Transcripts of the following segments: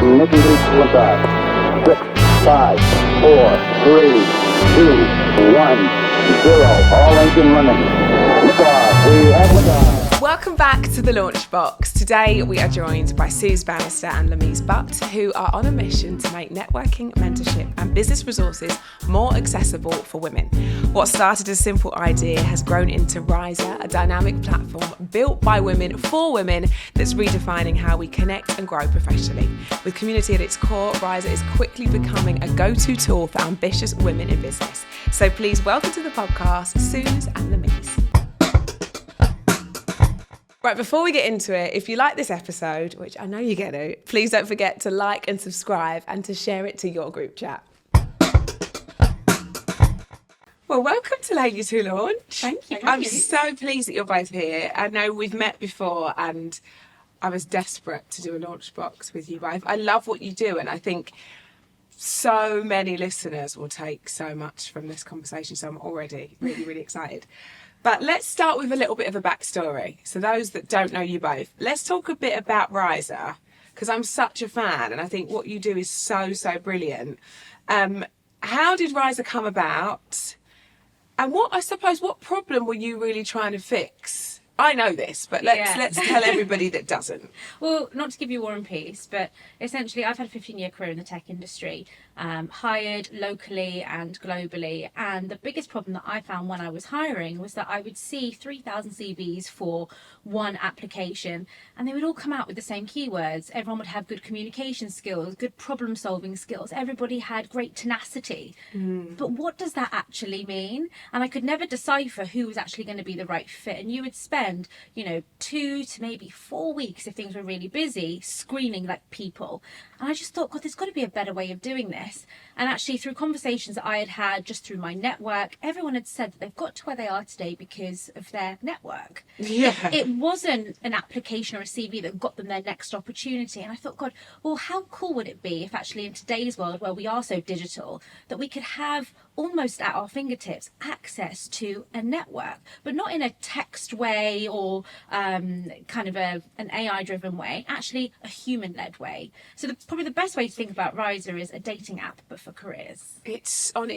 Ignition sequence start. 6, 5, 4, 3, 2, 1, 0. All engine running. Liftoff. We have liftoff. Welcome back to the Launch Box. Today we are joined by Suze Bannister and Lamise Butt, who are on a mission to make networking, mentorship and business resources more accessible for women. What started as a simple idea has grown into RISER, a dynamic platform built by women for women that's redefining how we connect and grow professionally. With community at its core, RISER is quickly becoming a go-to tool for ambitious women in business. So please welcome to the podcast, Suze and Lamise. Right, before we get into it, if you like this episode, which I know you're going to, please don't forget to like and subscribe and to share it to your group chat. Well, welcome to Ladies Who Launch. Thank you. I'm so pleased that you're both here. I know we've met before and I was desperate to do a launch box with you both. I love what you do and I think so many listeners will take so much from this conversation, so I'm already really, really excited. But let's start with a little bit of a backstory. So those that don't know you both, let's talk a bit about RISER, because I'm such a fan and I think what you do is so, so brilliant. How did RISER come about? And what problem were you really trying to fix? I know this, but let's tell everybody that doesn't. Well, not to give you War and Peace, but essentially I've had a 15-year career in the tech industry, hired locally and globally. And the biggest problem that I found when I was hiring was that I would see 3,000 CVs for one application and they would all come out with the same keywords. Everyone would have good communication skills, good problem solving skills. Everybody had great tenacity. But what does that actually mean? And I could never decipher who was actually going to be the right fit. And you would spend 2 to maybe 4 weeks if things were really busy screening like people. And I just thought, God, there's got to be a better way of doing this. And actually through conversations that I had had just through my network, everyone had said that they've got to where they are today because of their network. Yeah. It wasn't an application or a CV that got them their next opportunity. And I thought, God, well, how cool would it be if actually in today's world where we are so digital that we could have almost at our fingertips access to a network, but not in a text way or kind of an AI driven way, actually a human led way. So probably the best way to think about RISER is a dating app, but for careers. It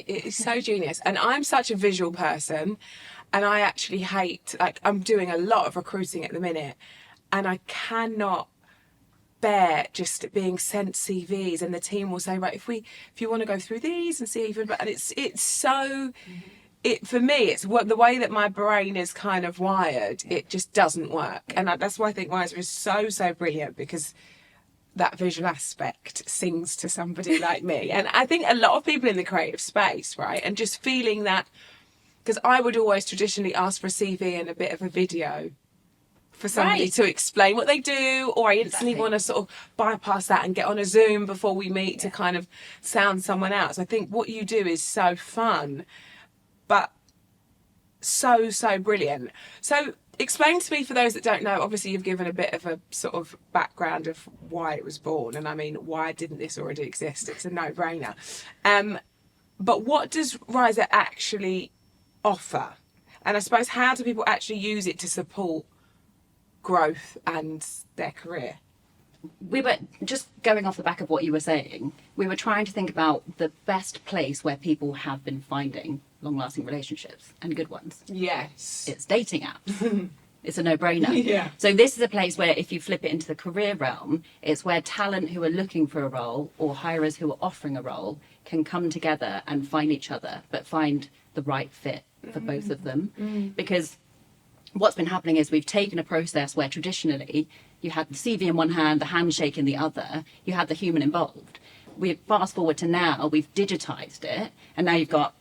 is so genius. And I'm such a visual person and I actually hate, I'm doing a lot of recruiting at the minute and I cannot bear just being sent CVs and the team will say, right, if you want to go through these and see even, and it's so, for me, it's the way that my brain is kind of wired, it just doesn't work. And that's why I think RISER is so, so brilliant, because that visual aspect sings to somebody like me. And I think a lot of people in the creative space, right, and just feeling that, because I would always traditionally ask for a CV and a bit of a video for somebody to explain what they do, or I instantly want to sort of bypass that and get on a Zoom before we meet to kind of sound someone out. So I think what you do is so fun, but so, so brilliant. So explain to me, for those that don't know, obviously you've given a bit of a sort of background of why it was born, and I mean, why didn't this already exist? It's a no-brainer. But what does RISER actually offer? And I suppose, how do people actually use it to support growth and their career? We were just going off the back of what you were saying. We were trying to think about the best place where people have been finding long-lasting relationships and good ones. Yes. It's dating apps. It's a no-brainer. Yeah. So this is a place where, if you flip it into the career realm, it's where talent who are looking for a role or hirers who are offering a role can come together and find each other, but find the right fit for both of them. Because what's been happening is we've taken a process where traditionally you had the CV in one hand, the handshake in the other, you had the human involved. We fast forward to now, we've digitized it, and now you've got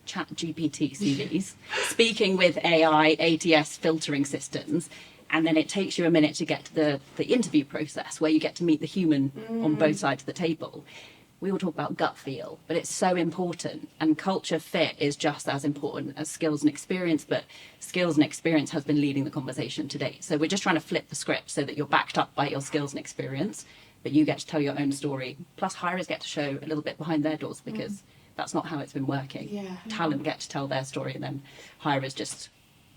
chat GPT CVs speaking with AI, ATS filtering systems, and then it takes you a minute to get to the interview process where you get to meet the human on both sides of the table. We all talk about gut feel, but it's so important, and culture fit is just as important as skills and experience, but skills and experience has been leading the conversation to date. So we're just trying to flip the script so that you're backed up by your skills and experience, but you get to tell your own story. Plus hirers get to show a little bit behind their doors, because that's not how it's been working. Yeah. Talent get to tell their story, and then hirers just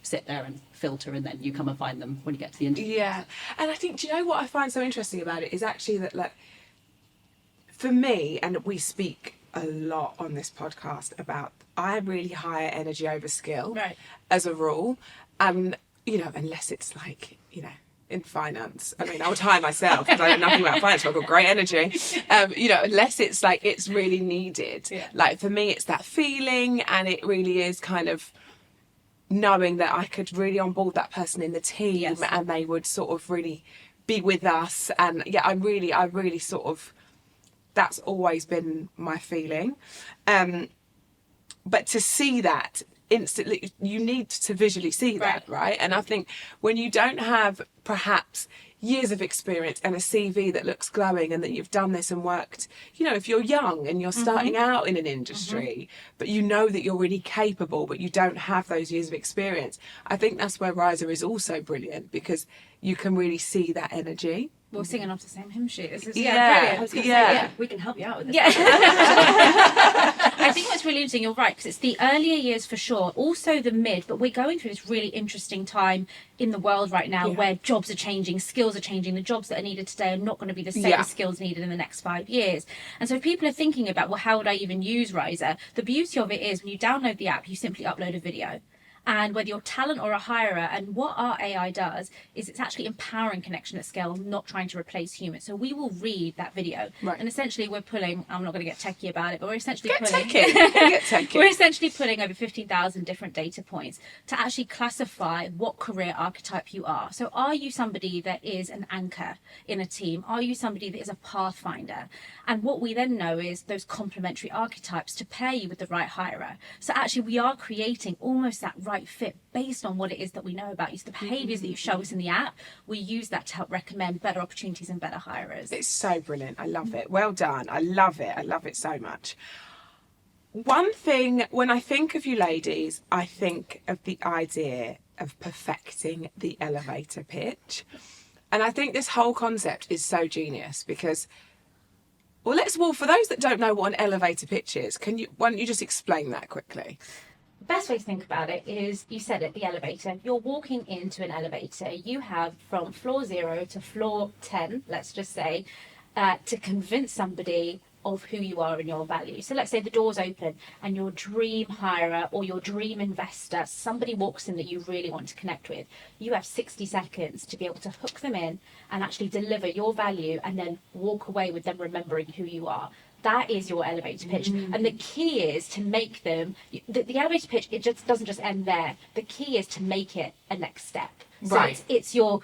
sit there and filter, and then you come and find them when you get to the interview. Yeah. And I think, do you know what I find so interesting about it is actually that, like, for me, and we speak a lot on this podcast about, I really hire energy over skill, Right. as a rule. Unless it's like, in finance. I mean, I would hire myself because I know nothing about finance, but I've got great energy. Unless it's like it's really needed. Yeah. Like for me, it's that feeling, and it really is kind of knowing that I could really onboard that person in the team, Yes. and they would sort of really be with us. And yeah, I really sort of, that's always been my feeling. But to see that instantly, you need to visually see that, right? And I think when you don't have perhaps years of experience and a CV that looks glowing, and that you've done this and worked, if you're young and you're starting out in an industry, but you know that you're really capable, but you don't have those years of experience, I think that's where RISER is also brilliant, because you can really see that energy. We're singing off the same hymn sheet. This is Yeah, brilliant. I was gonna yeah. say, yeah, we can help you out with this. Yeah. I think what's really interesting, you're right, because it's the earlier years for sure, also the mid, but we're going through this really interesting time in the world right now where jobs are changing, skills are changing. The jobs that are needed today are not going to be the same skills needed in the next 5 years. And so if people are thinking about, well, how would I even use RISER? The beauty of it is when you download the app, you simply upload a video. And whether you're talent or a hirer, and what our AI does is it's actually empowering connection at scale, not trying to replace humans. So we will read that video, and essentially we're pulling, I'm not going to get techie about it, but we're essentially Get techie. we're essentially pulling over 15,000 different data points to actually classify what career archetype you are. So are you somebody that is an anchor in a team? Are you somebody that is a pathfinder? And what we then know is those complementary archetypes to pair you with the right hirer. So actually we are creating almost that right fit based on what it is that we know about you. So the behaviours that you show us in the app, we use that to help recommend better opportunities and better hirers. It's so brilliant. I love it. Well done. I love it. I love it so much. One thing, when I think of you ladies, I think of the idea of perfecting the elevator pitch. And I think this whole concept is so genius because, for those that don't know what an elevator pitch is, why don't you just explain that quickly? Best way to think about it is, you said it, the elevator. You're walking into an elevator. You have from floor 0 to floor 10, let's just say, to convince somebody of who you are and your value. So let's say the door's open and your dream hirer or your dream investor, somebody walks in that you really want to connect with. You have 60 seconds to be able to hook them in and actually deliver your value, and then walk away with them remembering who you are. That is your elevator pitch. And the key is to make them, the elevator pitch, it just doesn't just end there. The key is to make it a next step. So Right. it's your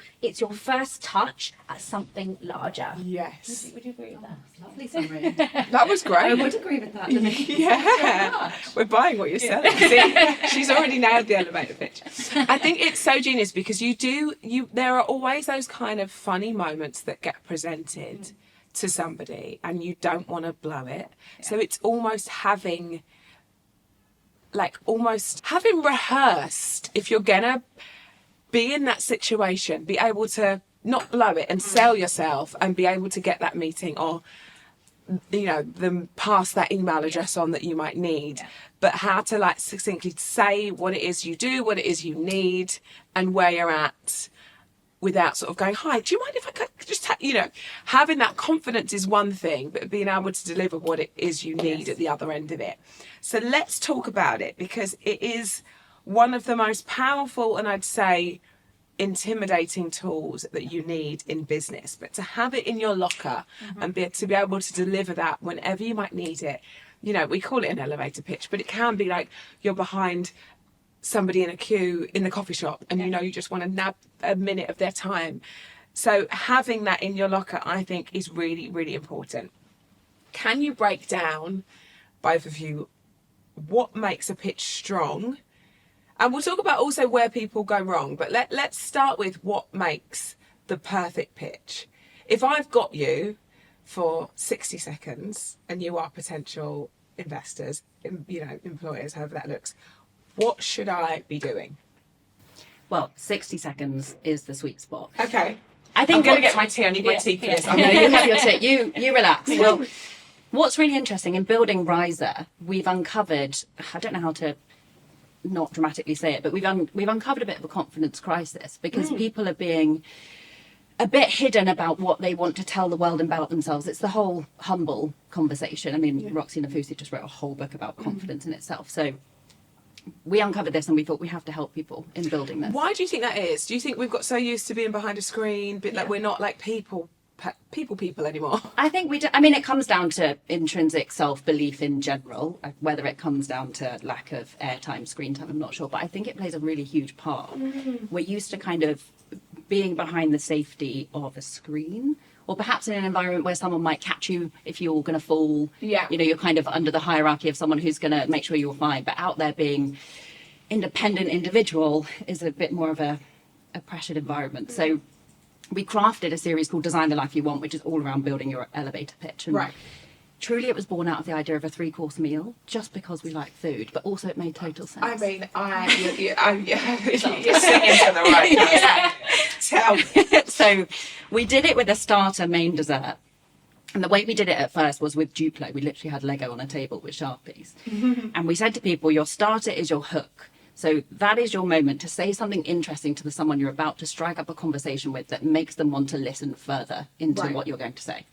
first touch at something larger. Yes. Would you agree with that? Lovely summary. That was great. I would agree with that. Yeah, we're buying what you're selling. See, she's already nailed the elevator pitch. I think it's so genius because there are always those kind of funny moments that get presented to somebody and you don't want to blow it. So it's almost having rehearsed, if you're gonna be in that situation, be able to not blow it and sell yourself and be able to get that meeting, or them pass that email address on that you might need, but how to succinctly say what it is you do, what it is you need, and where you're at, without sort of going, hi, do you mind if I could just, having that confidence is one thing, but being able to deliver what it is you need at the other end of it. So let's talk about it, because it is one of the most powerful and I'd say intimidating tools that you need in business. But to have it in your locker and to be able to deliver that whenever you might need it, we call it an elevator pitch, but it can be like you're behind somebody in a queue in the coffee shop and you just want to nab a minute of their time. So having that in your locker, I think, is really, really important. Can you break down, both of you, what makes a pitch strong? And we'll talk about also where people go wrong, but let's start with what makes the perfect pitch. If I've got you for 60 seconds and you are potential investors, employers, however that looks, what should I be doing? Well, 60 seconds is the sweet spot. Okay. I think I'm going to get my tea. I need my tea for this. No, you have your tea. You relax. Well, what's really interesting in building RISER, we've uncovered, I don't know how to not dramatically say it, but we've uncovered a bit of a confidence crisis because people are being a bit hidden about what they want to tell the world about themselves. It's the whole humble conversation. I mean, Roxy Nafusi just wrote a whole book about confidence in itself. So we uncovered this and we thought we have to help people in building this. Why do you think that is? Do you think we've got so used to being behind a screen, but like we're not like people anymore? I think we do. I mean, it comes down to intrinsic self-belief in general. Whether it comes down to lack of airtime, screen time, I'm not sure. But I think it plays a really huge part. We're used to kind of being behind the safety of a screen, or perhaps in an environment where someone might catch you if you're going to fall. Yeah. You know, you're kind of under the hierarchy of someone who's going to make sure you're fine. But out there being independent individual is a bit more of a pressured environment. So we crafted a series called Design the Life You Want, which is all around building your elevator pitch. And truly it was born out of the idea of a 3-course meal, just because we like food, but also it made total sense. I mean, you're singing to the right person. Tell me. So we did it with a starter, main, dessert. And the way we did it at first was with Duplo. We literally had Lego on a table with Sharpies. And we said to people, your starter is your hook. So that is your moment to say something interesting to the someone you're about to strike up a conversation with that makes them want to listen further into what you're going to say.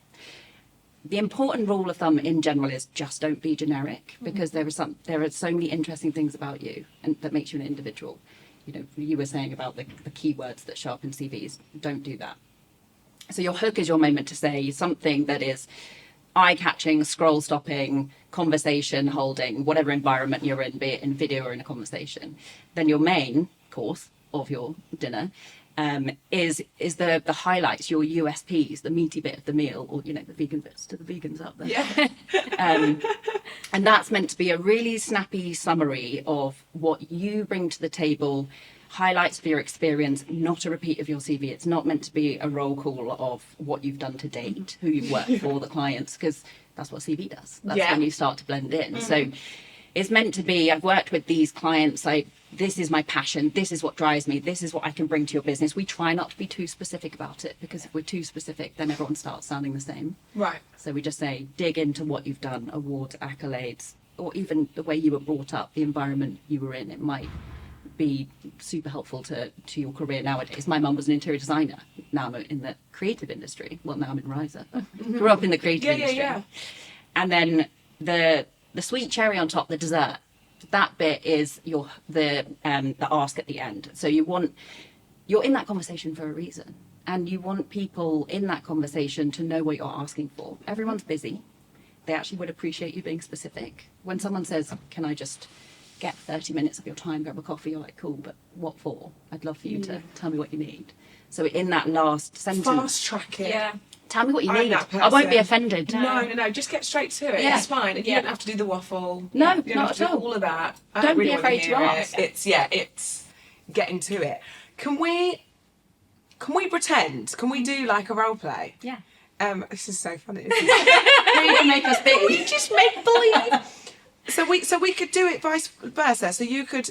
The important rule of thumb in general is just don't be generic, because there are so many interesting things about you and that makes you an individual. You know, you were saying about the keywords that sharpen CVs. Don't do that. So your hook is your moment to say something that is eye-catching, scroll-stopping, conversation-holding, whatever environment you're in, be it in video or in a conversation. Then your main course of your dinner is the highlights, your USPs, the meaty bit of the meal, or, you know, the vegan bits to the vegans out there. Yeah. And that's meant to be a really snappy summary of what you bring to the table, highlights of your experience, not a repeat of your CV. It's not meant to be a roll call of what you've done to date, who you've worked for, the clients, because that's what CV does. That's when you start to blend in. So it's meant to be, I've worked with these clients, like, this is my passion, this is what drives me, this is what I can bring to your business. We try not to be too specific about it, because if we're too specific, then everyone starts sounding the same. Right. So we just say, dig into what you've done, awards, accolades, or even the way you were brought up, the environment you were in. It might be super helpful to your career nowadays. My mum was an interior designer. Now I'm in the creative industry. Well, now I'm in RISER. Grew up in the creative industry. Yeah. And then the sweet cherry on top, the dessert. That bit is the ask at the end. So you're in that conversation for a reason, and you want people in that conversation to know what you're asking for. Everyone's busy. They actually would appreciate you being specific. When someone says, "Can I just get 30 minutes of your time, grab a coffee?" You're like, "Cool, but what for? I'd love for you to tell me what you need." So in that last sentence, Fast track it. Yeah. tell me what you I'm need. that I won't be person. offended. No. Just get straight to it. Yeah. It's fine. And you don't have to do the waffle. No, you don't not have to at do all. all of that. I Don't really be want afraid to hear ask. it. It's getting to it. Can we pretend? Can we do like a role play? Yeah. This is so funny. Isn't it? You can make us we big. just make believe. So we could do it vice versa. So you could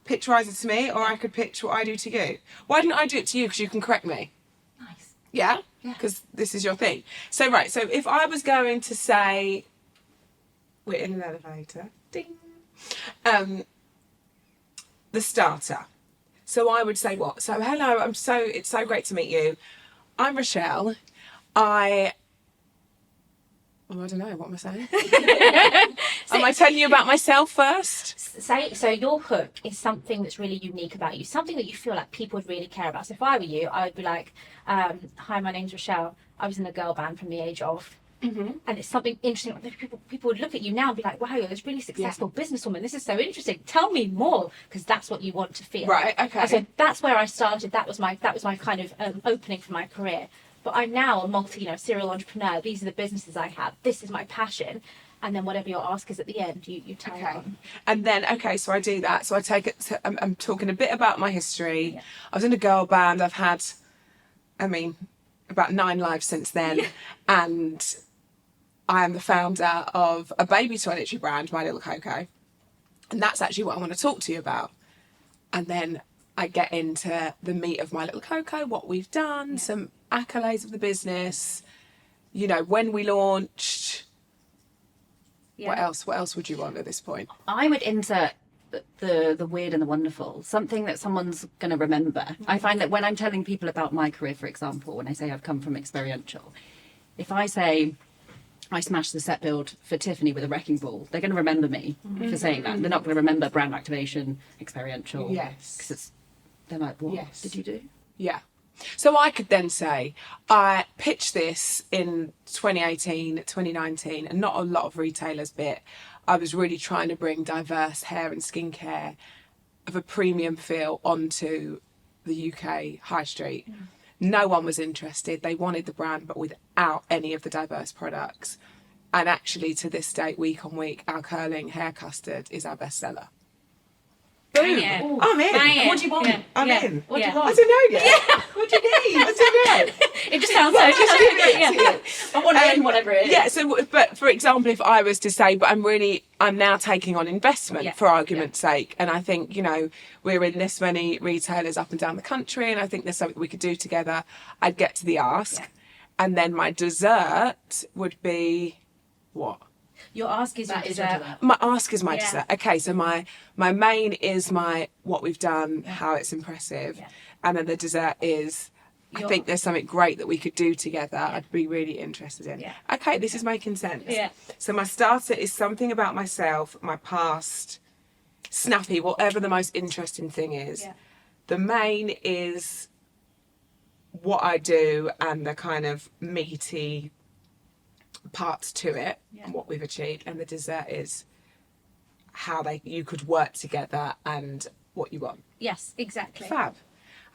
pitch Riser to me, or I could pitch what I do to you. Why didn't I do it to you? Because you can correct me. Nice. Yeah? Yeah. Because this is your thing. So, right, so if I was going to say, we're in an elevator, ding, the starter. So I would say what? So, hello, it's so great to meet you. I'm Rochelle. I don't know, what am I saying? Am I telling you about myself first? So your hook is something that's really unique about you, something that you feel like people would really care about. So if I were you, I would be like, hi, my name's Rochelle. I was in a girl band from the age of, and it's something interesting. People would look at you now and be like, wow, you're this really successful businesswoman. This is so interesting. Tell me more, because that's what you want to feel. Right, okay. So that's where I started. That was my kind of opening for my career. But I'm now a serial entrepreneur. These are the businesses I have. This is my passion. And then whatever your ask is at the end, you tell them. And then, so I do that. So I take it, I'm talking a bit about my history. Yeah. I was in a girl band. I've had, about 9 lives since then. And I am the founder of a baby toiletry brand, My Little Coco. And that's actually what I want to talk to you about. And then I get into the meat of My Little Coco, what we've done, some accolades of the business, when we launched. Yeah. What else would you want at this point? I would insert the weird and the wonderful, something that someone's going to remember. I find that when I'm telling people about my career, for example, when I say I've come from experiential, if I say I smashed the set build for Tiffany with a wrecking ball, they're going to remember me for saying that. They're not going to remember brand activation, experiential. Yes. Because they're like, what Yes. did you do? Yeah. So I could then say, I pitched this in 2018, 2019, and not a lot of retailers bit. I was really trying to bring diverse hair and skincare of a premium feel onto the UK high street. No one was interested. They wanted the brand, but without any of the diverse products. And actually, to this date, week on week, our curling hair custard is our bestseller. Boom! Yeah. I'm in. Bang it. What do you want? Yeah. I'm Yeah. in. What do you Yeah. I want? don't know yet. What do you need? I don't know. It just sounds so good. I want to win whatever it is. Yeah, so, but for example, if I was to say, but I'm now taking on investment Yeah. for argument's sake. And I think, we're in this many retailers up and down the country, and I think there's something we could do together. I'd get to the ask. Yeah. And then my dessert would be what? Your ask is your That is your dessert. dessert. My ask is my Yeah. dessert. Okay, so my main is what we've done, how it's impressive. Yeah. And then the dessert is, I Your- think there's something great that we could do together. I'd be really interested in. Yeah. Okay, this is making sense. Yeah. So my starter is something about myself, my past, snappy, whatever the most interesting thing is. Yeah. The main is what I do and the kind of meaty parts to it Yeah. and what we've achieved, and the dessert is how you could work together and what you want. Yes, exactly. Fab.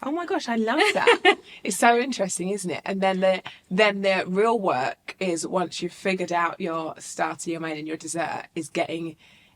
Oh my gosh, I love that. It's so interesting, isn't it? And then the real work is, once you've figured out your starter, your main and your dessert, is getting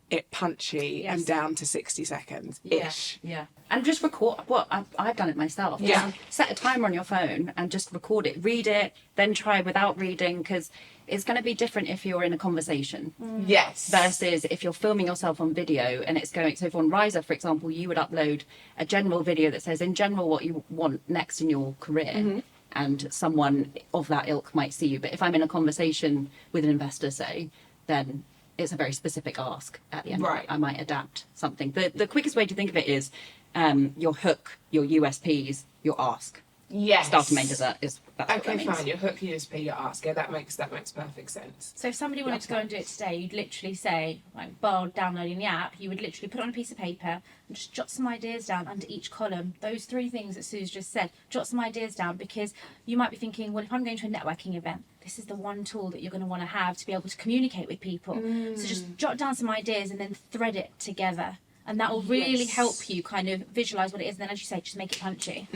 it punchy Yes. and down to 60 seconds ish. Yeah. And just record. Well, I've done it myself. Yeah. Just set a timer on your phone and just record it. Read it, then try without reading, because it's going to be different if you're in a conversation Yes. versus if you're filming yourself on video and it's going. So if on RISER, for example, you would upload a general video that says in general what you want next in your career. And someone of that ilk might see you. But if I'm in a conversation with an investor, say, then it's a very specific ask at the end. Right. I might adapt something. The quickest way to think of it is your hook, your USPs, your ask. Yes. Starter main dessert is that's what Okay, that means. fine. Your hook, USP, your ask. Yeah, that makes perfect sense. So if somebody wanted to go and do it today, you'd literally say, like, while downloading the app, you would literally put it on a piece of paper and just jot some ideas down under each column. Those 3 things that Sue's just said, jot some ideas down, because you might be thinking, well, if I'm going to a networking event, this is the one tool that you're going to want to have to be able to communicate with people. So just jot down some ideas and then thread it together. And that will really Yes. help you kind of visualise what it is. And then, as you say, just make it punchy.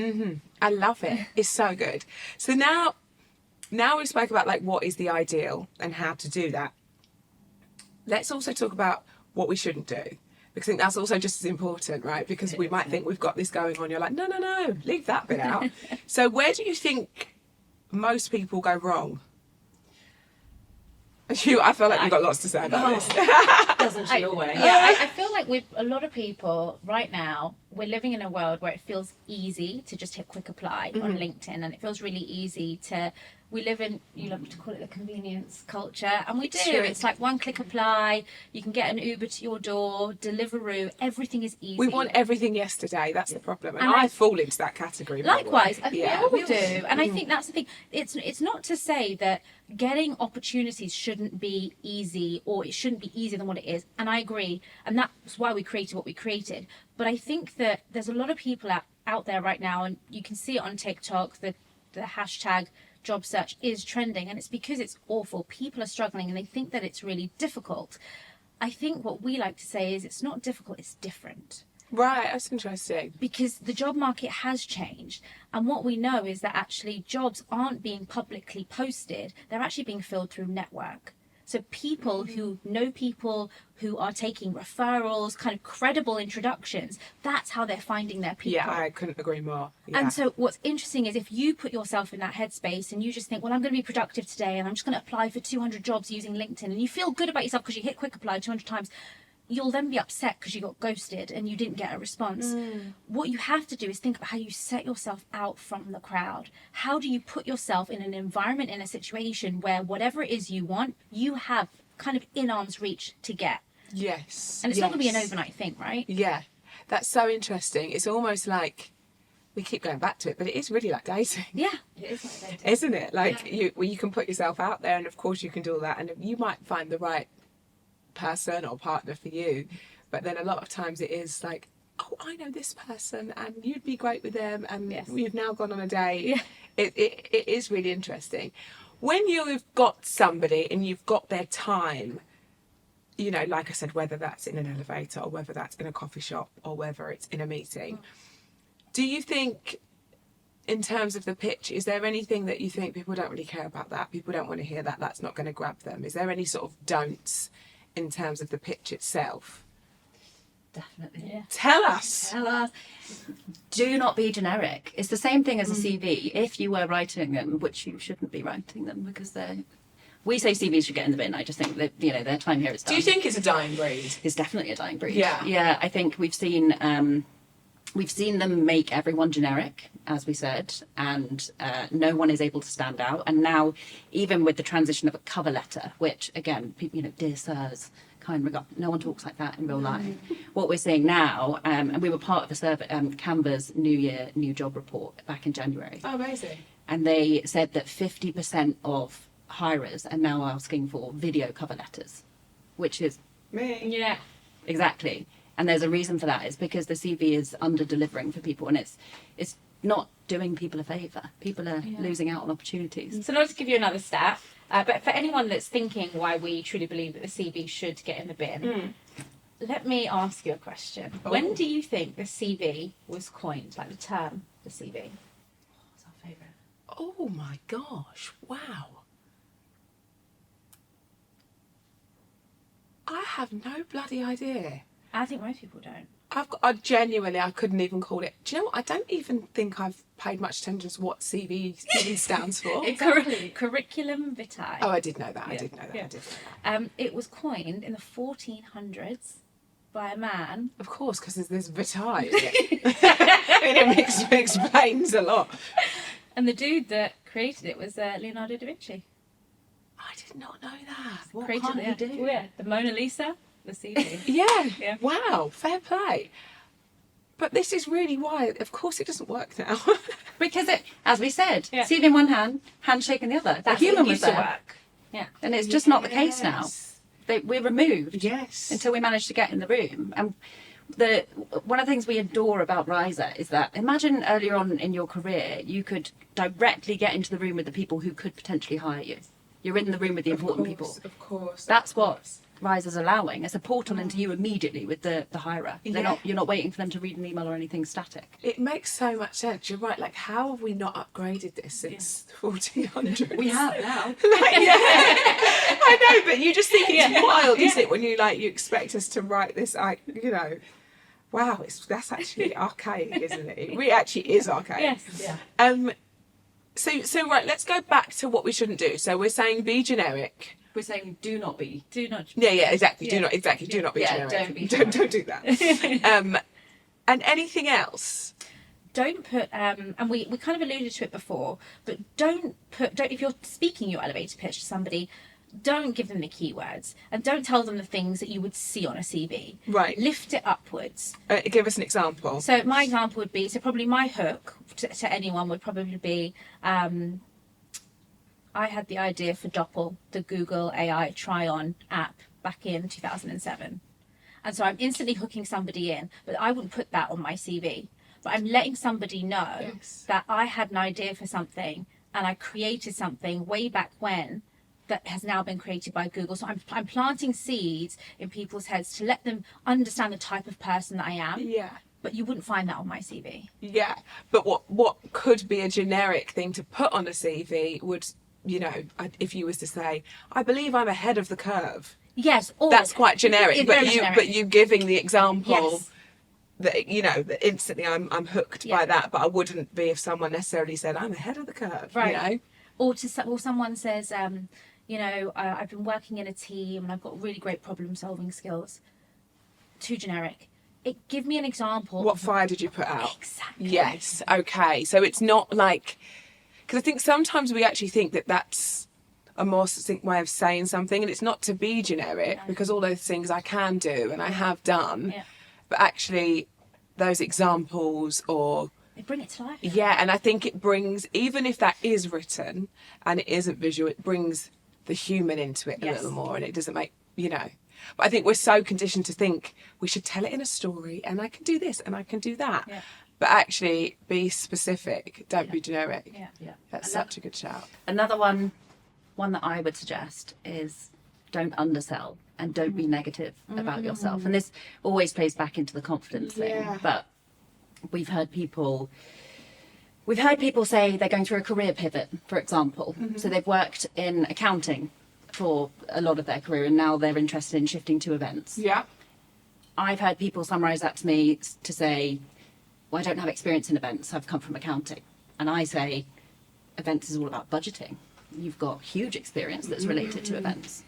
I love it. It's so good. So now we spoke about like what is the ideal and how to do that. Let's also talk about what we shouldn't do, because I think that's also just as important, right? Because we might think we've got this going on. You're like, no, leave that bit out. So where do you think most people go wrong? I feel like you've got lots to say about this. Doesn't she always? Yeah, I feel like with a lot of people right now, we're living in a world where it feels easy to just hit quick apply on LinkedIn, and it feels really easy to. We live in, you love to call it the convenience culture, and we do. It's true. It's like one click apply, you can get an Uber to your door, Deliveroo, everything is easy. We want everything yesterday. That's the problem, and And I fall into that category. by the way. Likewise, I think Yeah. we all do, and I think that's the thing. It's not to say that getting opportunities shouldn't be easy, or it shouldn't be easier than what it is. And I agree, and that's why we created what we created. But I think that there's a lot of people out there right now, and you can see it on TikTok. The hashtag job search is trending, and it's because it's awful. People are struggling, and they think that it's really difficult. I think what we like to say is it's not difficult, it's different. Right, that's interesting. Because the job market has changed, and what we know is that actually jobs aren't being publicly posted, they're actually being filled through network. So people who know people who are taking referrals, kind of credible introductions, that's how they're finding their people. Yeah, I couldn't agree more. Yeah. And so what's interesting is if you put yourself in that headspace and you just think, well, I'm going to be productive today and I'm just going to apply for 200 jobs using LinkedIn, and you feel good about yourself because you hit quick apply 200 times, you'll then be upset because you got ghosted and you didn't get a response. What you have to do is think about how you set yourself out from the crowd. How do you put yourself in an environment, in a situation where whatever it is you want, you have kind of in arm's reach to get. Yes. And it's not going to be an yes. overnight thing, right? Yeah, that's so interesting. It's almost like we keep going back to it, but it is really like dating, Yeah. It is like dating. isn't it? Like you can put yourself out there, and of course you can do all that, and you might find the right person or partner for you, but then a lot of times it is like, oh, I know this person, and you'd be great with them, and Yes. we've now gone on a date. Yeah. It is really interesting when you've got somebody and you've got their time. You know, like I said, whether that's in an elevator or whether that's in a coffee shop or whether it's in a meeting. Do you think, in terms of the pitch, is there anything that you think people don't really care about that? People don't want to hear that. That's not going to grab them. Is there any sort of don'ts in terms of the pitch itself? Definitely. Yeah. Tell us. Tell us. Do not be generic. It's the same thing as a CV. If you were writing them, which you shouldn't be writing them because they're... We say CVs should get in the bin. I just think that, you know, their time here is done. Do you think it's a dying breed? It's definitely a dying breed. Yeah. Yeah, I think we've seen them make everyone generic, as we said, and no one is able to stand out. And now, even with the transition of a cover letter, which again, people, you know, dear sirs, kind regard, no one talks like that in real life. What we're seeing now, and we were part of a survey, Canva's New Year, New Job report back in January, Oh, amazing. and they said that 50% of hirers are now asking for video cover letters, which is Me. Yeah. exactly. And there's a reason for that. It's because the CV is under delivering for people, and it's not doing people a favour. People are losing out on opportunities. So not to give you another stat, but for anyone that's thinking why we truly believe that the CV should get in the bin, let me ask you a question. Oh. When do you think the CV was coined, like the term, the CV? What's our favourite? Oh my gosh! Wow. I have no bloody idea. I think most people don't. I genuinely, I couldn't even call it. Do you know what? I don't even think I've paid much attention to what CV even stands for. Exactly. Curriculum vitae. Oh, I did know that. I Yeah. did know that. Yeah. I did know that. It was coined in the 1400s by a man. Of course, because there's vitae in it. I mean, it explains a lot. And the dude that created it was Leonardo da Vinci. I did not know that. What Created can't he the, do? yeah, the Mona Lisa, the CV. Yeah. Yeah. Wow. Fair play. But this is really why, of course, it doesn't work now. Because it, as we said, Yeah. CV in one hand, handshake in the other. The That's human what was used to there, work. Yeah. and it's just not the case now. Yes. We're removed Yes. until we manage to get in the room. And one of the things we adore about RISER is that imagine earlier on in your career you could directly get into the room with the people who could potentially hire you. You're in the room with the important people. Of course. That's what RISER's allowing. It's a portal into you immediately with the hirer. Yeah. You're not waiting for them to read an email or anything static. It makes so much sense. You're right. Like, how have we not upgraded this since 1400? We have now. Like, yeah. I know, but you just think it's wild, isn't it? When you expect us to write this, wow, that's actually archaic, isn't it? It really actually is archaic. Yes. Yeah. So right, let's go back to what we shouldn't do. So we're saying be generic. We're saying do not be. Do not. Yeah, exactly. Do Yeah. not exactly. Do not be Yeah, generic. don't be Don't do that. And anything else? Don't put and we kind of alluded to it before, but don't if you're speaking your elevator pitch to somebody, don't give them the keywords and don't tell them the things that you would see on a CV. Right. Lift it upwards. Give us an example. So my example would be, probably my hook to anyone would probably be, I had the idea for Doppel, the Google AI try-on app back in 2007. And so I'm instantly hooking somebody in, but I wouldn't put that on my CV. But I'm letting somebody know Yes. that I had an idea for something and I created something way back when that has now been created by Google. So I'm planting seeds in people's heads to let them understand the type of person that I am. Yeah. But you wouldn't find that on my CV. Yeah. But what could be a generic thing to put on a CV would, if you was to say, I believe I'm ahead of the curve. Yes. Or That's quite generic. It's But very you generic. but you giving the example. Yes. That that instantly I'm hooked Yeah. by that, but I wouldn't be if someone necessarily said I'm ahead of the curve. Right. Or someone says, I've been working in a team and I've got really great problem solving skills. Too generic. Give me an example. What of fire did you put out? Exactly. Yes. Okay. So it's not like, because I think sometimes we actually think that that's a more succinct way of saying something, and it's not to be generic, because all those things I can do and I have done, but actually those examples, or They bring it to life. yeah, and I think it brings, even if that is written and it isn't visual, it brings the human into it a little more, and it doesn't make, you know. But I think we're so conditioned to think we should tell it in a story, and I can do this and I can do that. Yeah. But actually be specific, don't be generic. Yeah. That's such a good shout. Another one that I would suggest is don't undersell and don't be negative about yourself. And this always plays back into the confidence thing. But we've heard people say they're going through a career pivot, for example. So they've worked in accounting for a lot of their career, and now they're interested in shifting to events. Yeah. I've heard people summarize that to me to say, well, I don't have experience in events, I've come from accounting. And I say, events is all about budgeting. You've got huge experience that's related to events.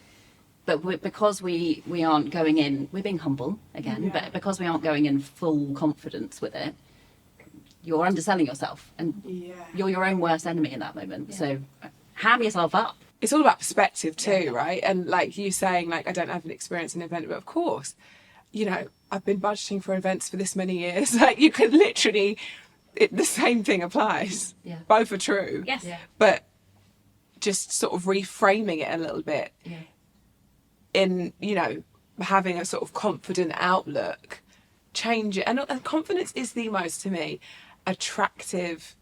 But because we aren't going in, we're being humble again, but because we aren't going in full confidence with it, you're underselling yourself, and you're your own worst enemy in that moment. So ham yourself up. It's all about perspective too, right? And like you saying, like, I don't have an experience in an event, but of course, you know, I've been budgeting for events for this many years. Like, you could literally, the same thing applies. Yeah. Both are true. Yes. Yeah. But just sort of reframing it a little bit in, you know, having a sort of confident outlook, change it. And confidence is the most, to me, attractive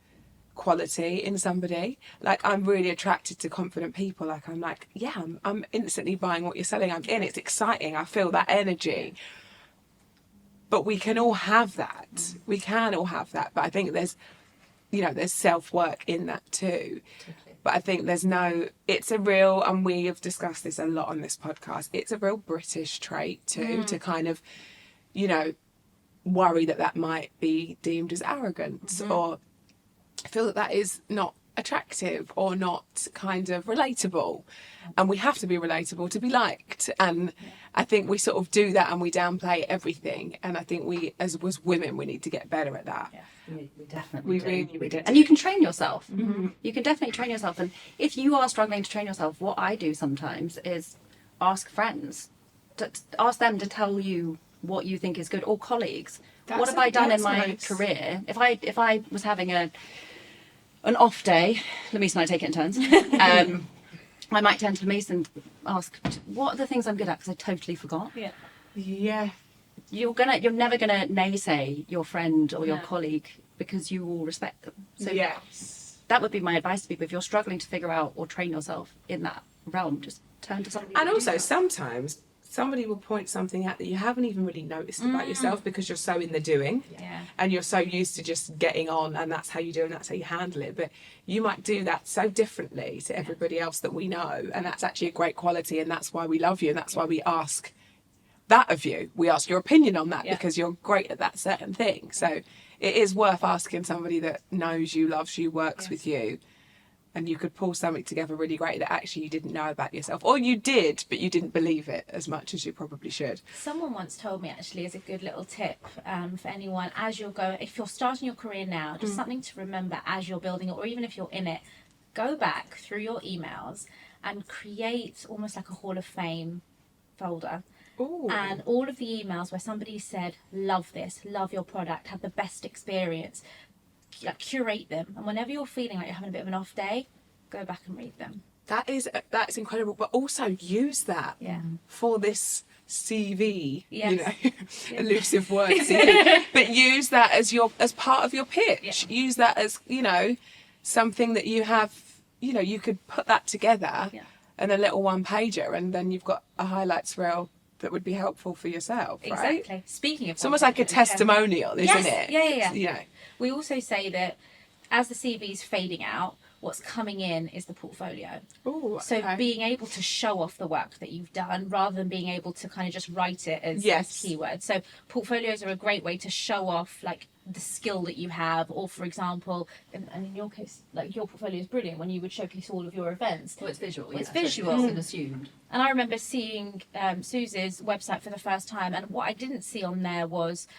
quality in somebody. Like, I'm really attracted to confident people. Like, I'm like, yeah, I'm instantly buying what you're selling. I'm in. It's exciting. I feel that energy. But we can all have that. We can all have that. But I think there's, you know, there's self-work in that too. But I think it's a real, and we have discussed this a lot on this podcast, it's a real British trait too, to kind of, you know, worry that might be deemed as arrogance, or feel that is not attractive or not kind of relatable. And we have to be relatable to be liked. And I think we sort of do that, and we downplay everything. And I think we, as women, we need to get better at that. We definitely We do. And you can train yourself. You can definitely train yourself. And if you are struggling to train yourself, what I do sometimes is ask friends, ask them to tell you what you think is good, or colleagues. What have I done in my career? If I was having an off day, Lamisa and I take it in turns. I might turn to Lamisa and ask, what are the things I'm good at? Because I totally forgot. Yeah. You're never gonna naysay your friend or your colleague, because you will respect them. So that would be my advice to people. If you're struggling to figure out or train yourself in that realm, just turn to somebody. And also, sometimes somebody will point something out that you haven't even really noticed about yourself, because you're so in the doing, and you're so used to just getting on, and that's how you do, and that's how you handle it. But you might do that so differently to everybody else that we know, and that's actually a great quality, and that's why we love you, and that's why we ask that of you. We ask your opinion on that, because you're great at that certain thing. So it is worth asking somebody that knows you, loves you, works with you, and you could pull something together really great that actually you didn't know about yourself, or you did but you didn't believe it as much as you probably should. Someone once told me, actually, as a good little tip for anyone, as you're going, if you're starting your career now, just something to remember as you're building it, or even if you're in it, go back through your emails and create almost like a Hall of Fame folder. Ooh. And all of the emails where somebody said, love this, love your product, had the best experience, like, curate them. And whenever you're feeling like you're having a bit of an off day, go back and read them. That's incredible. But also use that for this CV, you know, elusive word CV. But use that as part of your pitch. Use that as, you know, something that you have, you know, you could put that together in a little one pager, and then you've got a highlights reel that would be helpful for yourself, right? Exactly. Speaking of, it's almost like a testimonial, isn't it? Yeah. You know. We also say that as the CV is fading out, what's coming in is the portfolio. Ooh, so being able to show off the work that you've done, rather than being able to kind of just write it as keywords. So portfolios are a great way to show off, like, the skill that you have, or, for example, and in your case, like, your portfolio is brilliant when you would showcase all of your events. Well, it's visual. It's visual. It's assumed. And I remember seeing Suze's website for the first time, and what I didn't see on there was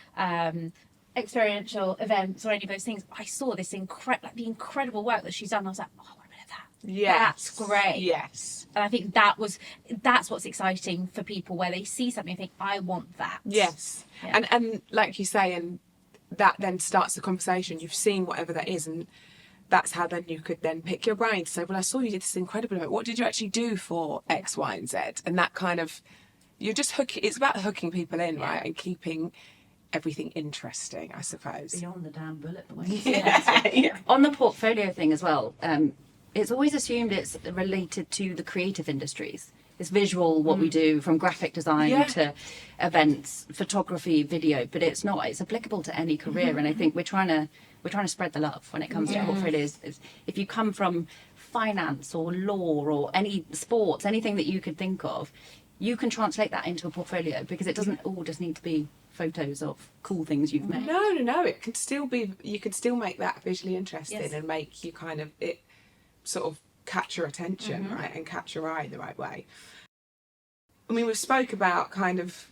experiential events or any of those things. I saw this the incredible work that she's done. I was like, oh, I want a bit of that. Yes. That's great. Yes. And I think that's what's exciting for people, where they see something and think, I want that. Yes. Yeah. And like you say, and that then starts the conversation. You've seen whatever that is, and that's how then you could then pick your brain to say, well, I saw you did this incredible event. What did you actually do for X, Y, and Z? And that kind of, you're just it's about hooking people in, right? And keeping everything interesting, I suppose. Beyond the damn bullet points. Yeah. On the portfolio thing as well, it's always assumed it's related to the creative industries. It's visual, what we do, from graphic design to events, photography, video, but it's not. It's applicable to any career, and I think we're trying to spread the love when it comes to portfolios. If you come from finance or law or any sports, anything that you could think of, you can translate that into a portfolio, because it doesn't all just need to be photos of cool things you've made. No. It can still be. You can still make that visually interesting and make you kind of it sort of catch your attention, right, and catch your eye the right way. I mean, we've spoke about kind of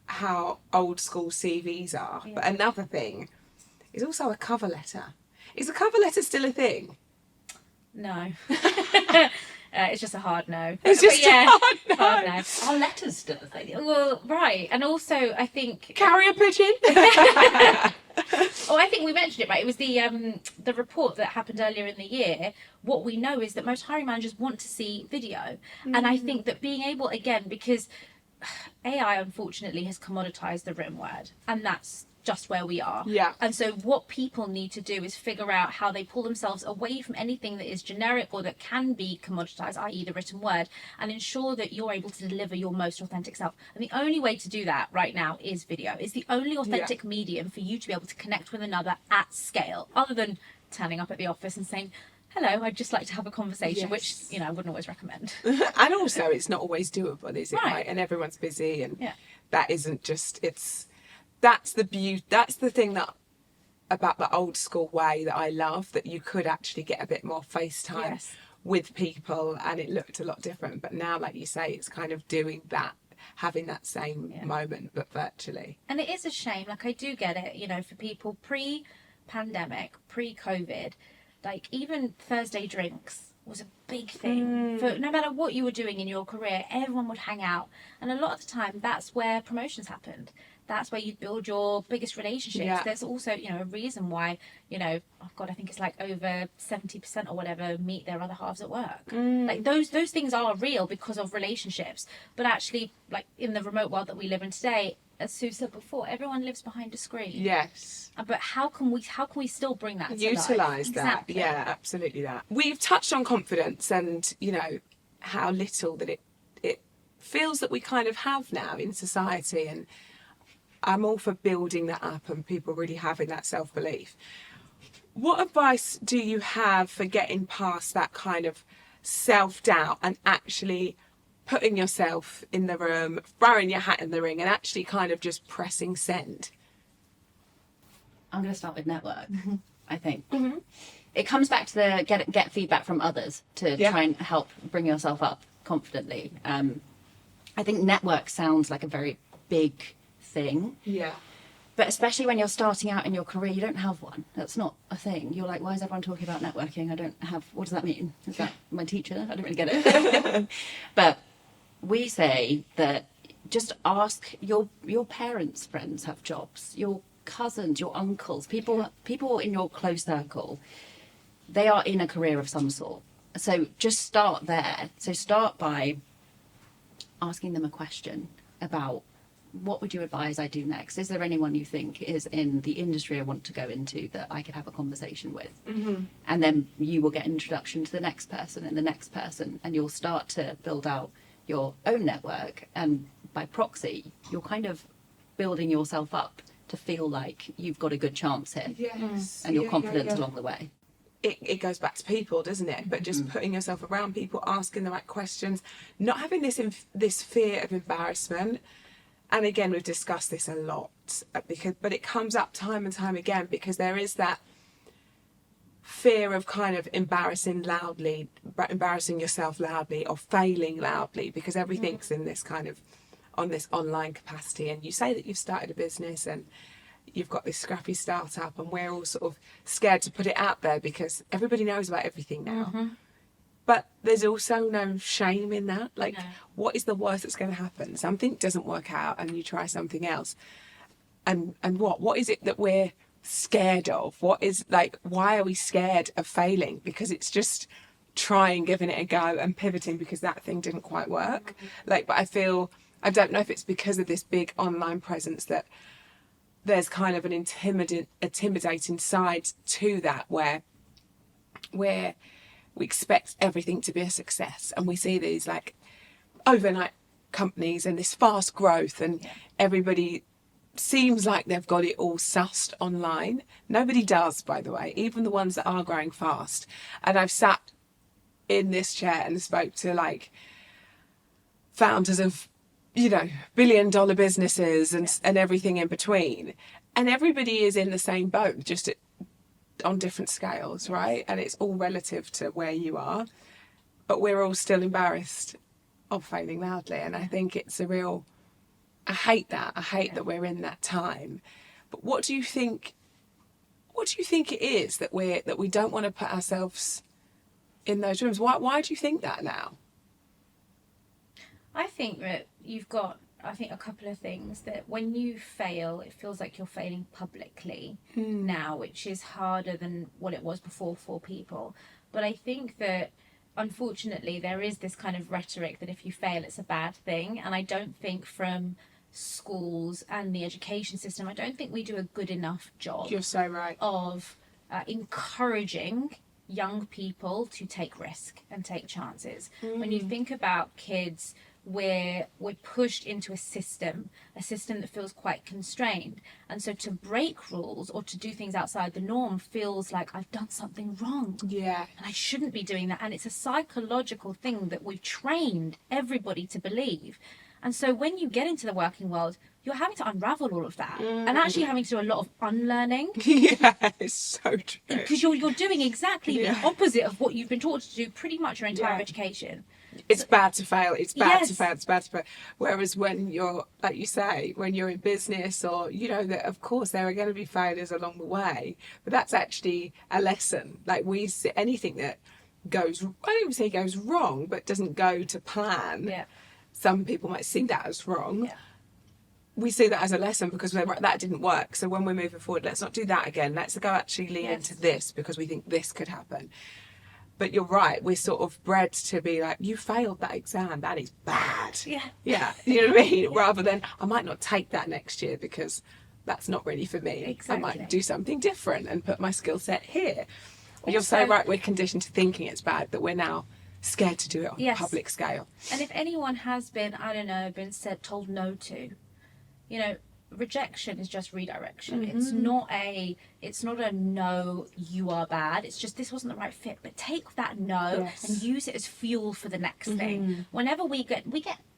how old school CVs are, but another thing is also a cover letter. Is a cover letter still a thing? No. It's just a hard no. It's just a hard no. Are letters still a thing? Well, right. And also, I think... Carrier pigeon? Oh, I think we mentioned it, right? It was the report that happened earlier in the year. What we know is that most hiring managers want to see video. And I think that being able, again, because AI, unfortunately, has commoditized the written word. And that's just where we are. Yeah. And so what people need to do is figure out how they pull themselves away from anything that is generic or that can be commoditized, i.e. the written word, and ensure that you're able to deliver your most authentic self. And the only way to do that right now is video. It's the only authentic medium for you to be able to connect with another at scale, other than turning up at the office and saying, hello, I'd just like to have a conversation, which, I wouldn't always recommend. And also, it's not always doable, is it? Right. And everyone's busy, and that isn't just, that's the beauty, that's the thing that about the old school way that I love, that you could actually get a bit more FaceTime with people and it looked a lot different. But now, like you say, it's kind of doing that, having that same moment, but virtually. And it is a shame. Like, I do get it, for people pre-pandemic, pre-COVID, like even Thursday drinks was a big thing. For no matter what you were doing in your career, everyone would hang out. And a lot of the time, that's where promotions happened. That's where you build your biggest relationships. Yeah. There's also, a reason why, I think it's like over 70% or whatever meet their other halves at work. Like those things are real because of relationships. But actually, like in the remote world that we live in today, as Sue said before, everyone lives behind a screen. Yes. But how can we still bring that to utilise life? that? Exactly. Yeah, absolutely that. We've touched on confidence and, how little that it feels that we kind of have now in society, and I'm all for building that up and people really having that self-belief. What advice do you have for getting past that kind of self-doubt and actually putting yourself in the room, throwing your hat in the ring and actually kind of just pressing send? I'm going to start with network, I think. It comes back to the get feedback from others to try and help bring yourself up confidently. I think network sounds like a very big thing. Yeah. But especially when you're starting out in your career, you don't have one. That's not a thing. You're like, why is everyone talking about networking? I don't have, what does that mean? Is that my teacher? I don't really get it. But we say that just ask your parents' friends have jobs, your cousins, your uncles, people in your close circle, they are in a career of some sort. So just start there. So start by asking them a question about, what would you advise I do next? Is there anyone you think is in the industry I want to go into that I could have a conversation with? And then you will get an introduction to the next person and the next person, and you'll start to build out your own network. And by proxy, you're kind of building yourself up to feel like you've got a good chance here. Yes. And you're confident along the way. It goes back to people, doesn't it? But just putting yourself around people, asking the right questions, not having this fear of embarrassment. And again, we've discussed this a lot, but it comes up time and time again, because there is that fear of kind of embarrassing yourself loudly or failing loudly, because everything's in this kind of, on this online capacity. And you say that you've started a business and you've got this scrappy startup, and we're all sort of scared to put it out there because everybody knows about everything now. But there's also no shame in that. Like, No. what is the worst that's going to happen? Something doesn't work out and you try something else. And what is it that we're scared of? What is, like, why are we scared of failing? Because it's just trying, giving it a go and pivoting because that thing didn't quite work. Like, but I don't know if it's because of this big online presence that there's kind of an intimidating side to that where we expect everything to be a success, and we see these like overnight companies and this fast growth, and everybody seems like they've got it all sussed online. Nobody does, by the way, even the ones that are growing fast. And I've sat in this chair and spoke to like founders of, you know, billion-dollar businesses and everything in between, and everybody is in the same boat, just on different scales, right? And it's all relative to where you are, but we're all still embarrassed of failing loudly. And I think it's a real, I hate that that we're in that time. But what do you think it is that we don't want to put ourselves in those rooms? Why do you think that now? I think that you've got, a couple of things. That when you fail, it feels like you're failing publicly now, which is harder than what it was before for people. But I think that unfortunately there is this kind of rhetoric that if you fail, it's a bad thing. And I don't think from schools and the education system, I don't think we do a good enough job. You're so right. Of encouraging young people to take risk and take chances. When you think about kids, we're pushed into a system that feels quite constrained, and so to break rules or to do things outside the norm feels like I've done something wrong, Yeah. and I shouldn't be doing that. And it's a psychological thing that we've trained everybody to believe. And so when you get into the working world, you're having to unravel all of that and actually having to do a lot of unlearning. Yeah, it's so true. Because you're doing exactly the opposite of what you've been taught to do pretty much your entire Yeah. education. It's bad to fail. It's bad Yes. to fail. It's bad to fail. Whereas when you're, like you say, when you're in business, or, you know, that of course there are going to be failures along the way, but that's actually a lesson. Like, we see anything that goes, I don't even say goes wrong, but doesn't go to plan. Yeah. Some people might see that as wrong. Yeah. We see that as a lesson because we're, that didn't work. So when we're moving forward, let's not do that again. Let's go actually lean into this because we think this could happen. But you're right, we're sort of bred to be like, you failed that exam, that is bad. Yeah. Yeah, you know what I mean? Rather than, I might not take that next year because that's not really for me. Exactly. I might do something different and put my skill set here. You're so Also- right, we're conditioned to thinking it's bad, that we're now scared to do it on a Yes. public scale. And if anyone has been, told no to, you know, rejection is just redirection. It's not a no, you are bad. It's just, this wasn't the right fit. But take that no and use it as fuel for the next thing. Whenever we get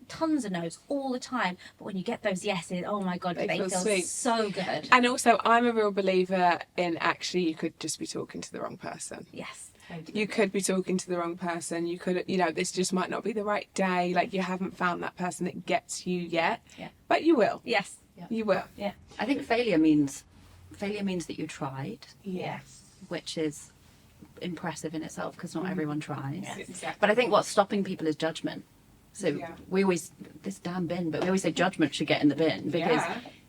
tons of no's all the time, but when you get those yeses, oh my god, they feel sweet. so good. And also, I'm a real believer in, actually, you could just be talking to the wrong person. Yes. You could be talking to the wrong person. You could, you know, this just might not be the right day. Like, you haven't found that person that gets you yet. Yeah. But you will. Yes. You will. Yeah. I think failure means that you tried, Yes. which is impressive in itself because not everyone tries. Yes, exactly. But I think what's stopping people is judgment. So Yeah. we always, this damn bin, but we always say judgment should get in the bin because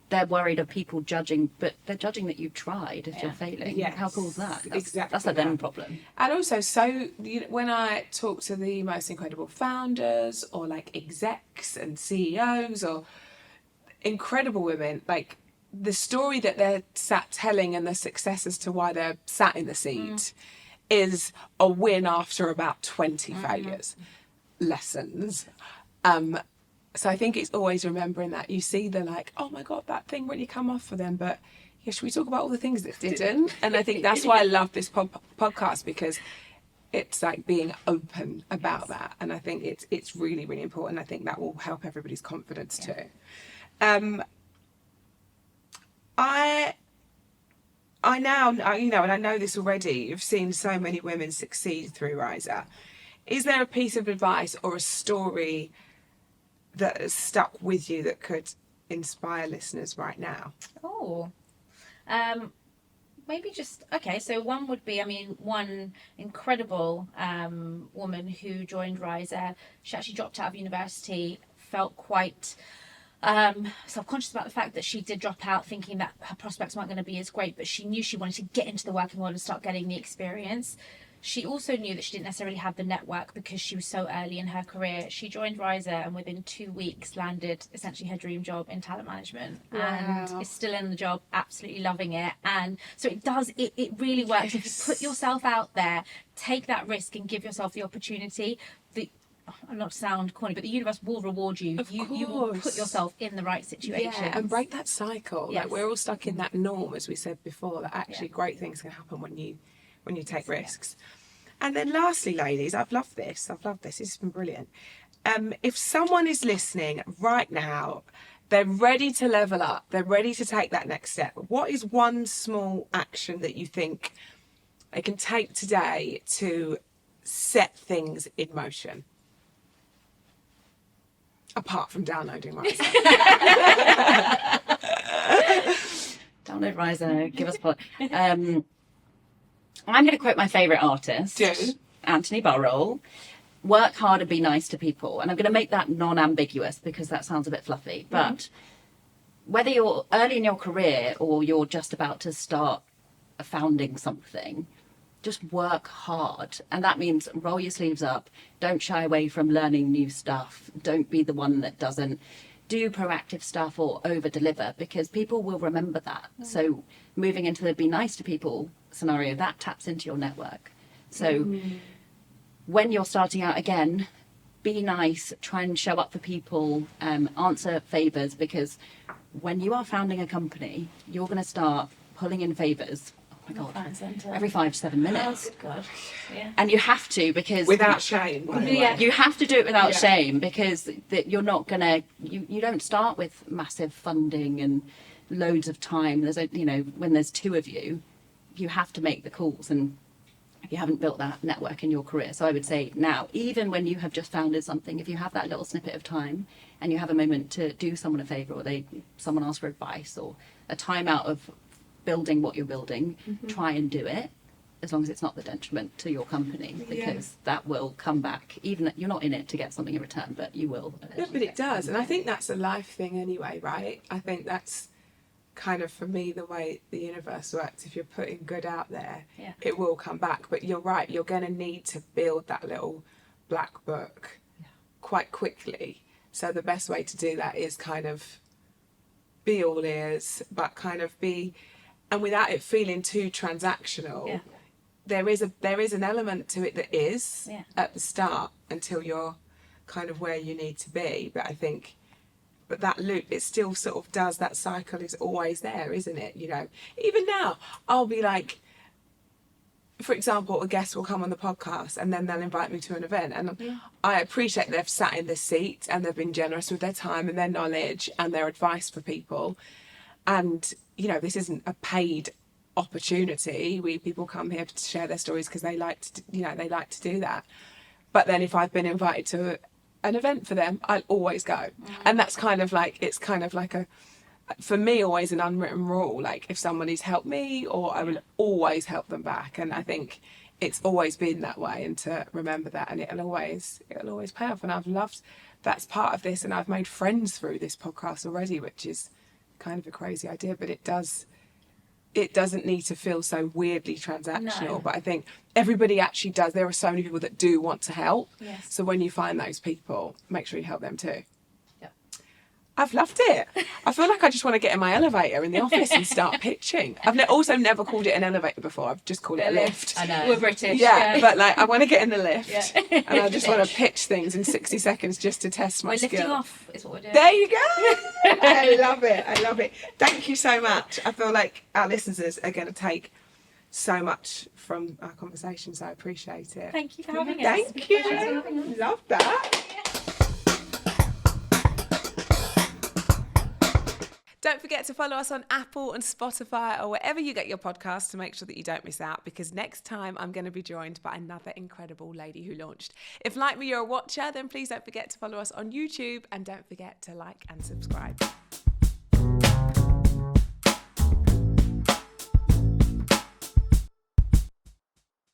they're worried of people judging, but they're judging that you tried if you're failing. Yes. How cool is that? Exactly That's a them that. problem. And also, so, you know, when I talk to the most incredible founders or like execs and CEOs or incredible women, like, the story that they're sat telling and the success as to why they're sat in the seat is a win after about 20 failures. Lessons. So I think it's always remembering that. You see the like, oh my god, that thing really come off for them, but yeah, should we talk about all the things that didn't? And I think that's why I love this podcast, because it's like being open about that, and I think it's really, really important. I think that will help everybody's confidence too. I now, you know, and I know this already, you've seen so many women succeed through RISER. Is there a piece of advice or a story that has stuck with you that could inspire listeners right now? Oh, maybe just, okay, so one would be, one incredible woman who joined RISER. She actually dropped out of university, felt quite self-conscious about the fact that she did drop out, thinking that her prospects weren't going to be as great, but she knew she wanted to get into the working world and start getting the experience. She also knew that she didn't necessarily have the network because she was so early in her career. She joined RISER and within 2 weeks landed essentially her dream job in talent management. Wow. And is still in the job, absolutely loving it. And so it really works. If you put yourself out there, take that risk and give yourself the opportunity. Not to sound corny, but the universe will reward you. You will put yourself in the right situation. Yeah, and break that cycle. Yes. Like, we're all stuck in that norm, as we said before, that actually great things can happen when you take risks. And then lastly, ladies, I've loved this. This has been brilliant. If someone is listening right now, they're ready to level up, they're ready to take that next step, what is one small action that you think they can take today to set things in motion? Apart from downloading RISER. Download RISER, give us I'm going to quote my favourite artist, Anthony Burrell. Work hard and be nice to people. And I'm going to make that non-ambiguous because that sounds a bit fluffy. But whether you're early in your career or you're just about to start founding something, just work hard. And that means roll your sleeves up. Don't shy away from learning new stuff. Don't be the one that doesn't do proactive stuff or over deliver, because people will remember that. So moving into the be nice to people scenario, that taps into your network. So when you're starting out, again, be nice, try and show up for people, answer favors, because when you are founding a company, you're going to start pulling in favors. Oh my God, every 5 to 7 minutes. Oh, good God. Yeah. And you have to, because Without shame. you have to do it without shame, because you're not gonna, you don't start with massive funding and loads of time. There's when there's 2 of you, you have to make the calls, and you haven't built that network in your career. So I would say now, even when you have just founded something, if you have that little snippet of time and you have a moment to do someone a favor, or someone asks for advice, or a time out of building what you're building, try and do it, as long as it's not the detriment to your company, because that will come back. Even you're not in it to get something in return, but you will. Yeah, but it does, and I think that's a life thing anyway, right? I think that's kind of, for me, the way the universe works. If you're putting good out there, it will come back. But you're right, you're going to need to build that little black book quite quickly. So the best way to do that is kind of be all ears, but kind of be, and without it feeling too transactional. There is an element to it that is at the start until you're kind of where you need to be. But I think, but that loop, it still sort of does, that cycle is always there, isn't it? Even now, I'll be like, for example, a guest will come on the podcast and then they'll invite me to an event, and I appreciate they've sat in the seat and they've been generous with their time and their knowledge and their advice for people. And, this isn't a paid opportunity. People come here to share their stories because they like to, they like to do that. But then if I've been invited to an event for them, I'll always go. And that's kind of like, it's kind of like for me, always an unwritten rule. Like, if somebody's helped me, or I will always help them back. And I think it's always been that way, and to remember that, and it'll always pay off. And I've loved, that's part of this, and I've made friends through this podcast already, which is kind of a crazy idea, but it doesn't need to feel so weirdly transactional. No. But I think everybody actually does. There are so many people that do want to help. Yes. So when you find those people, make sure you help them too. Yep. I've loved it. I feel like I just want to get in my elevator in the office and start pitching. I've also never called it an elevator before. I've just called it a lift. I know. We're British. Yeah, but I want to get in the lift, Yeah. and I just want to pitch things in 60 seconds just to test my We're skill. lifting off is what we're doing. There you go. I love it. Thank you so much. I feel like our listeners are going to take so much from our conversation, so I appreciate it. Thank you for having us. Thank you. Love that. Don't forget to follow us on Apple and Spotify, or wherever you get your podcasts, to make sure that you don't miss out, because next time I'm going to be joined by another incredible lady who launched. If, like me, you're a watcher, then please don't forget to follow us on YouTube, and don't forget to like and subscribe.